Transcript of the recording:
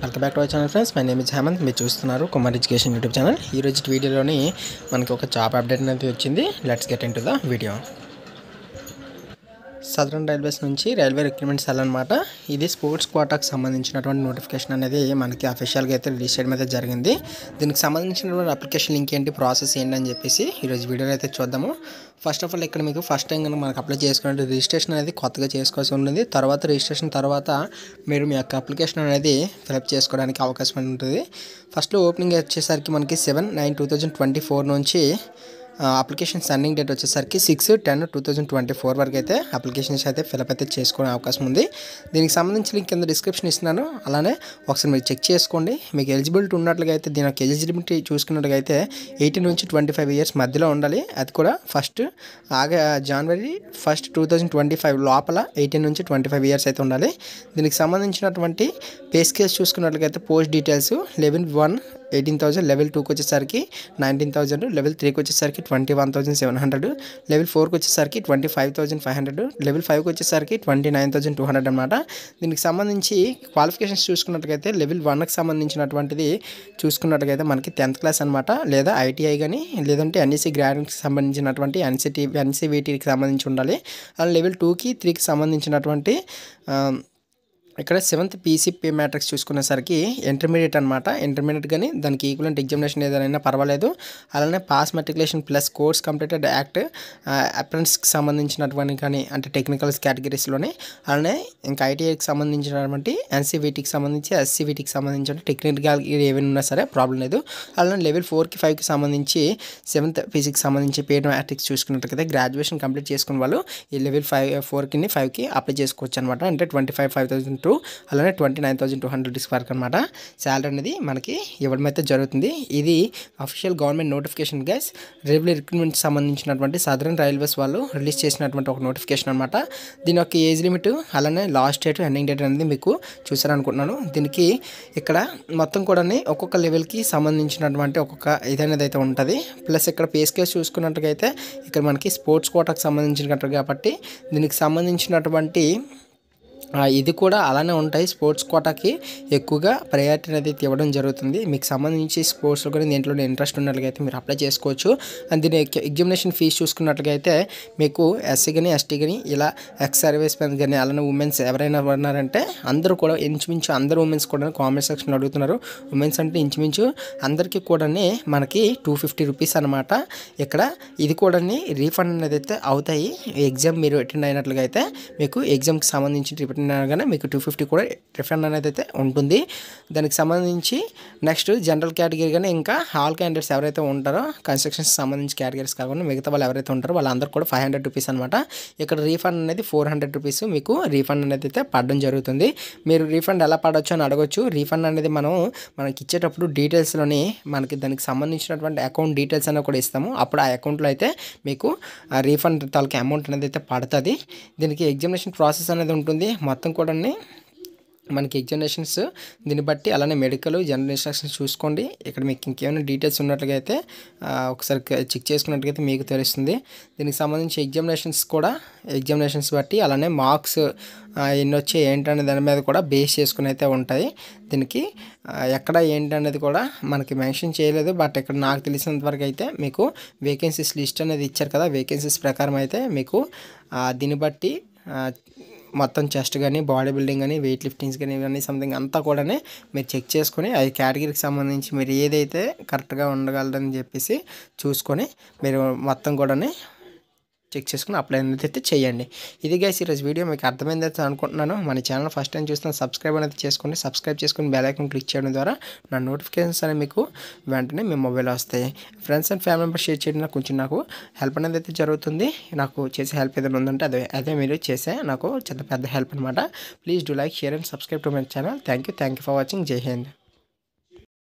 Welcome back to our channel friends. My name is Hemanth. మీరు చూస్తున్నారు Kumar education YouTube channel. ఈ రోజు వీడియోలోని మనకి ఒక జాబ్ అప్డేట్ అనేది వచ్చింది. Let's get in to the video. Southern railways నుంచి రైల్వే రిక్రూట్మెంట్ సెల్ అనమాట. ఇది స్పోర్ట్స్ కోటాకు సంబంధించినటువంటి నోటిఫికేషన్ అనేది మనకి అఫీషియల్గా అయితే రిలీజ్ చేయడం అయితే జరిగింది. దీనికి సంబంధించినటువంటి అప్లికేషన్ లింక్ ఏంటి, ప్రాసెస్ ఏంటి అని చెప్పేసి ఈరోజు వీడియోలో అయితే చూద్దాము. ఫస్ట్ ఆఫ్ ఆల్ ఇక్కడ మీకు ఫస్ట్ టైం కనుక మనకు అప్లై చేసుకునే రిజిస్ట్రేషన్ అనేది కొత్తగా చేసుకోవాల్సి ఉంటుంది. తర్వాత రిజిస్ట్రేషన్ తర్వాత మీరు మీ యొక్క అప్లికేషన్ అనేది ఫిలప్ చేసుకోవడానికి అవకాశం ఉంటుంది. ఫస్ట్లో ఓపెనింగ్ వచ్చేసరికి మనకి 7/9/2024 నుంచి అప్లికేషన్ సన్నింగ్ డేట్ వచ్చేసరికి 6/10/2024 వరకు అయితే అప్లికేషన్స్ అయితే ఫిలప్ అయితే చేసుకునే అవకాశం ఉంది. దీనికి సంబంధించి లింక్ కింద డిస్క్రిప్షన్ ఇస్తున్నాను. అలానే ఒకసారి మీరు చెక్ చేసుకోండి. మీకు ఎలిజిబిలిటీ ఉన్నట్లుగా అయితే దీని యొక్క ఎలిజిబిలిటీ చూసుకున్నట్లుగా అయితే 18 నుంచి 25 ఇయర్స్ మధ్యలో ఉండాలి. అది కూడా January 1, 2025 లోపల 18 నుంచి 25 ఇయర్స్ అయితే ఉండాలి. దీనికి సంబంధించినటువంటి పే స్కేల్స్ చూసుకున్నట్లయితే పోస్ట్ డీటెయిల్స్ లెవెల్ 1 18,000, లెవెల్ 2కి వచ్చేసరికి 19,000, లెవెల్ 3కి వచ్చేసరికి 21,700, లెవెల్ 4కి వచ్చేసరికి 25,500, లెవెల్ 5కి వచ్చేసరికి 29,200 అనమాట. దీనికి సంబంధించి క్వాలిఫికేషన్స్ చూసుకున్నట్లయితే లెవెల్ 1కి సంబంధించినటువంటిది చూసుకున్నట్లయితే మనకి 10th క్లాస్ అనమాట, లేదా ఐటీఐ కానీ లేదంటే ఎన్ఈసీ గ్రాడ్యుయేట్కి సంబంధించినటువంటి ఎన్సీవీటీకి సంబంధించి ఉండాలి. అలా లెవెల్ 2కి 3కి సంబంధించినటువంటి ఇక్కడ 7th పీసీపీ మ్యాట్రిక్స్ చూసుకునేసరికి ఇంటర్మీడియట్ అనమాట. ఇంటర్మీడియట్ కానీ దానికి ఈక్వలెంట్ ఎగ్జామినేషన్ ఏదైనా పర్వాలేదు. అలానే pass matriculation plus course completed act అప్రెంటిస్కి సంబంధించినటువంటి కానీ అంటే టెక్నికల్స్ కేటగిరీస్లోనే, అలానే ఇంకా ఐటీఐకి సంబంధించినటువంటి ఎన్సీవీటీకి సంబంధించి ఎస్సీవీటీకి సంబంధించిన టెక్నికల్ ఏమైనా ఉన్నా సరే ప్రాబ్లం లేదు. అలానే లెవెల్ 4కి 5కి సంబంధించి 7th పీసీకి సంబంధించి పేడ్ మ్యాట్రిక్స్ చూసుకున్నట్లయితే గ్రాడ్యుయేషన్ కంప్లీట్ చేసుకున్న వాళ్ళు ఈ లెవెల్ 4కి 5కి అప్లై చేసుకోవచ్చు అనమాట. అంటే 25,500 అలానే 29,200 వరకు అనమాట శాలరీ అనేది మనకి ఇవ్వడం అయితే జరుగుతుంది. ఇది official government notification guys. Railway recruitment సంబంధించినటువంటి సదరన్ రైల్వేస్ వాళ్ళు రిలీజ్ చేసినటువంటి ఒక నోటిఫికేషన్ అనమాట. దీని యొక్క ఏజ్ లిమిట్ అలానే లాస్ట్ డేట్ ఎండింగ్ డేట్ అనేది మీకు చూసారనుకుంటున్నాను. దీనికి ఇక్కడ మొత్తం కూడా ఒక్కొక్క లెవెల్కి సంబంధించినటువంటి ఒక్కొక్క ఇదనేది అయితే ఉంటుంది. ప్లస్ ఇక్కడ పే స్కేల్ చూసుకున్నట్టుగా అయితే ఇక్కడ మనకి స్పోర్ట్స్ కోటాకు సంబంధించినట్టు కాబట్టి దీనికి సంబంధించినటువంటి ఇది కూడా అలానే ఉంటాయి. స్పోర్ట్స్ కోటాకి ఎక్కువగా ప్రయారిటీ అనేది ఇవ్వడం జరుగుతుంది. మీకు సంబంధించి స్పోర్ట్స్లో కూడా దీంట్లో ఇంట్రెస్ట్ ఉన్నట్లుగా అయితే మీరు అప్లై చేసుకోవచ్చు. అండ్ దీని ఎగ్జామినేషన్ ఫీజు చూసుకున్నట్లుగా అయితే మీకు ఎస్సీ కానీ ఎస్టీ కానీ ఇలా ఎక్స్ సర్వీస్ మెన్ కానీ అలానే ఉమెన్స్ ఎవరైనా ఉన్నారంటే అందరూ కూడా ఇంచుమించు అందరు ఉమెన్స్ కూడా కామెంట్ సెక్షన్లో అడుగుతున్నారు. ఉమెన్స్ అంటే ఇంచుమించు అందరికీ కూడా మనకి 250 రూపీస్ అనమాట. ఇక్కడ ఇది కూడా రీఫండ్ అనేది అయితే అవుతాయి. ఎగ్జామ్ మీరు అటెండ్ అయినట్లుగా అయితే మీకు ఎగ్జామ్కి సంబంధించి కానీ మీకు 250 కూడా రిఫండ్ అనేది అయితే ఉంటుంది. దానికి సంబంధించి నెక్స్ట్ జనరల్ కేటగిరీ కానీ ఇంకా ఆల్ క్యాండిడేట్స్ ఎవరైతే ఉంటారో కన్స్ట్రక్షన్స్ సంబంధించి కేటగిరీస్ కాకుండా మిగతా వాళ్ళు ఎవరైతే ఉంటారో వాళ్ళందరూ కూడా 500 రూపీస్ అనమాట. ఇక్కడ రీఫండ్ అనేది 400 రూపీస్ మీకు రీఫండ్ అనేది అయితే పడడం జరుగుతుంది. మీరు రీఫండ్ ఎలా పడవచ్చు అని అడగొచ్చు. రీఫండ్ అనేది మనకి ఇచ్చేటప్పుడు డీటెయిల్స్లోని మనకి దానికి సంబంధించినటువంటి అకౌంట్ డీటెయిల్స్ అనేది కూడా ఇస్తాము. అప్పుడు ఆ అకౌంట్లో అయితే మీకు రీఫండ్ తాలూకు అమౌంట్ అనేది అయితే పడుతుంది. దీనికి ఎగ్జామినేషన్ ప్రాసెస్ అనేది ఉంటుంది. మొత్తం కూడా మనకి ఎగ్జామినేషన్స్ దీన్ని బట్టి అలానే మెడికల్ జనరల్ ఇన్స్ట్రక్షన్స్ చూసుకోండి. ఇక్కడ మీకు ఇంకేమైనా డీటెయిల్స్ ఉన్నట్లుగా అయితే ఒకసారి చెక్ చేసుకున్నట్టుగా మీకు తెలుస్తుంది. దీనికి సంబంధించి ఎగ్జామినేషన్స్ బట్టి అలానే మార్క్స్ ఎన్ని వచ్చి ఏంటనే దాని మీద కూడా బేస్ చేసుకుని అయితే ఉంటాయి. దీనికి ఎక్కడ ఏంటనేది కూడా మనకి మెన్షన్ చేయలేదు. బట్ ఇక్కడ నాకు తెలిసినంత వరకు అయితే మీకు వేకెన్సీస్ లిస్ట్ అనేది ఇచ్చారు కదా, వేకెన్సీస్ ప్రకారం అయితే మీకు దీన్ని బట్టి మొత్తం చెస్ట్ కానీ బాడీ బిల్డింగ్ కానీ వెయిట్ లిఫ్టింగ్స్ కానీ ఇవన్నీ సంథింగ్ అంతా కూడా మీరు చెక్ చేసుకొని ఆ కేటగిరీకి సంబంధించి మీరు ఏదైతే కరెక్ట్గా ఉండగలరని చెప్పేసి చూసుకొని మీరు మొత్తం కూడా చెక్ చేసుకుని అప్లై అనేది అయితే చేయండి. ఇది గైస్ ఈరోజు వీడియో మీకు అర్థమైంది అయితే అనుకుంటున్నాను. మన ఛానల్ ఫస్ట్ టైం చూస్తున్న సబ్స్క్రైబ్ అనేది చేసుకోండి. సబ్స్క్రైబ్ చేసుకుని బెల్ ఐకాన్ క్లిక్ చేయడం ద్వారా నా నోటిఫికేషన్స్ అనేవి మీకు వెంటనే మీ మొబైల్లో వస్తాయి. Friends and family members share చేయడం కొంచెం నాకు హెల్ప్ అనేది అయితే జరుగుతుంది. నాకు చేసే హెల్ప్ ఏదైనా ఉందంటే అదే మీరు చేసే నాకు పెద్ద హెల్ప్ అనమాట. Please do like, share and subscribe to my channel. Thank you for watching. జై హింద్.